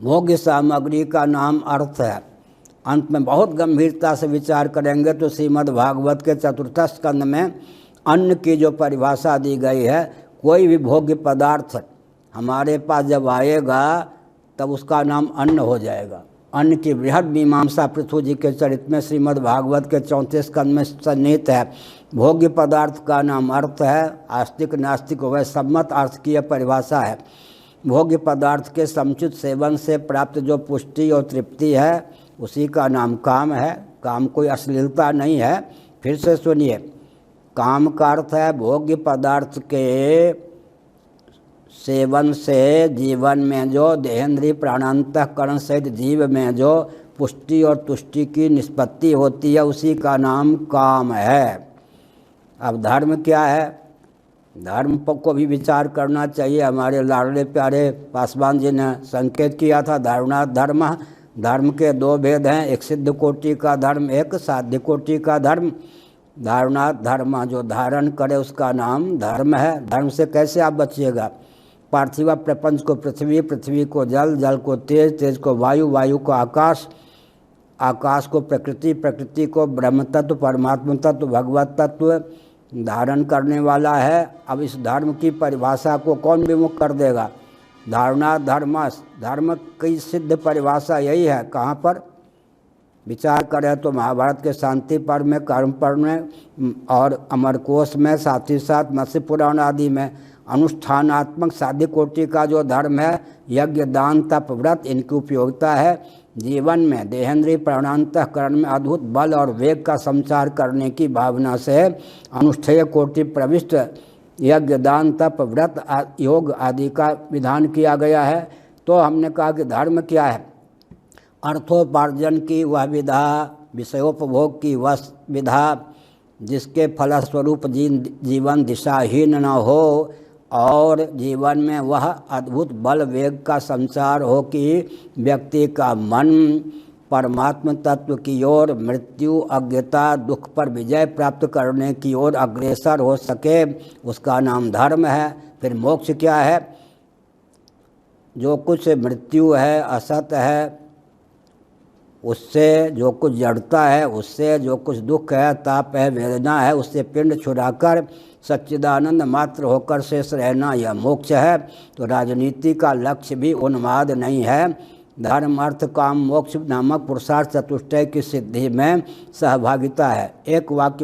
भोग्य सामग्री का नाम अर्थ है। अंत में बहुत गंभीरता से विचार करेंगे तो श्रीमद् भागवत के चतुर्थ स्कंद में अन्न की जो परिभाषा दी गई है, कोई भी भोग्य पदार्थ हमारे पास जब आएगा तब उसका नाम अन्न हो जाएगा। अन्न की बृहद मीमांसा पृथु जी के चरित्र में श्रीमद् भागवत के 34 स्कंद में सन्निहित है। भोग्य पदार्थ का नाम अर्थ है। आस्तिक नास्तिक वह सम्मत अर्थ की यह परिभाषा है। भोग्य पदार्थ के समुचित सेवन से प्राप्त जो पुष्टि और तृप्ति है उसी का नाम काम है। काम कोई अश्लीलता नहीं है। फिर से सुनिए, काम का अर्थ है भोग्य पदार्थ के सेवन से जीवन में जो देहेंद्रीय प्राणांतःकरण सहित जीव में जो पुष्टि और तुष्टि की निष्पत्ति होती है उसी का नाम काम है। अब धर्म क्या है? धर्म को भी विचार करना चाहिए। हमारे लाडले प्यारे पासवान जी ने संकेत किया था धारणार्थ धर्म। धर्म के दो भेद हैं, एक सिद्ध कोटि का धर्म, एक साध्य कोटि का धर्म। धारणार्थ धर्म जो धारण करे उसका नाम धर्म है। धर्म से कैसे आप बचिएगा? पार्थिव प्रपंच को पृथ्वी, पृथ्वी को जल, जल को तेज, तेज को वायु, वायु को आकाश, आकाश को प्रकृति, प्रकृति को ब्रह्म तत्व, परमात्मा तत्व, भगवत तत्व धारण करने वाला है। अब इस धर्म की परिभाषा को कौन विमुख कर देगा? धारणा धर्म, धर्म की सिद्ध परिभाषा यही है। कहाँ पर विचार करें तो महाभारत के शांति पर्व में, कर्म पर्व में और अमरकोश में, साथ ही साथ मत्स्य पुराण आदि में अनुष्ठानात्मक साध्य कोटि का जो धर्म है, यज्ञ दान तप व्रत, इनकी उपयोगिता है जीवन में देहेंद्रीय प्राणांतःकरण में अद्भुत बल और वेग का संचार करने की भावना से अनुष्ठेय कोटि प्रविष्ट यज्ञ दान तप व्रत योग आदि का विधान किया गया है। तो हमने कहा कि धर्म क्या है? अर्थोपार्जन की वह विधा, विषयोपभोग की वह विधा जिसके फलस्वरूप जीवन दिशाहीन न हो और जीवन में वह अद्भुत बल वेग का संचार हो कि व्यक्ति का मन परमात्म तत्व की ओर, मृत्यु अज्ञता दुख पर विजय प्राप्त करने की ओर अग्रसर हो सके, उसका नाम धर्म है। फिर मोक्ष क्या है? जो कुछ मृत्यु है, असत है, उससे जो कुछ जड़ता है, उससे जो कुछ दुख है, ताप है, वेदना है, उससे पिंड छुड़ाकर सच्चिदानंद मात्र होकर शेष रहना, यह मोक्ष है। तो राजनीति का लक्ष्य भी उन्माद नहीं है। धर्म अर्थ काम मोक्ष नामक पुरुषार्थ चतुष्टय की सिद्धि में सहभागिता है। एक वाक्य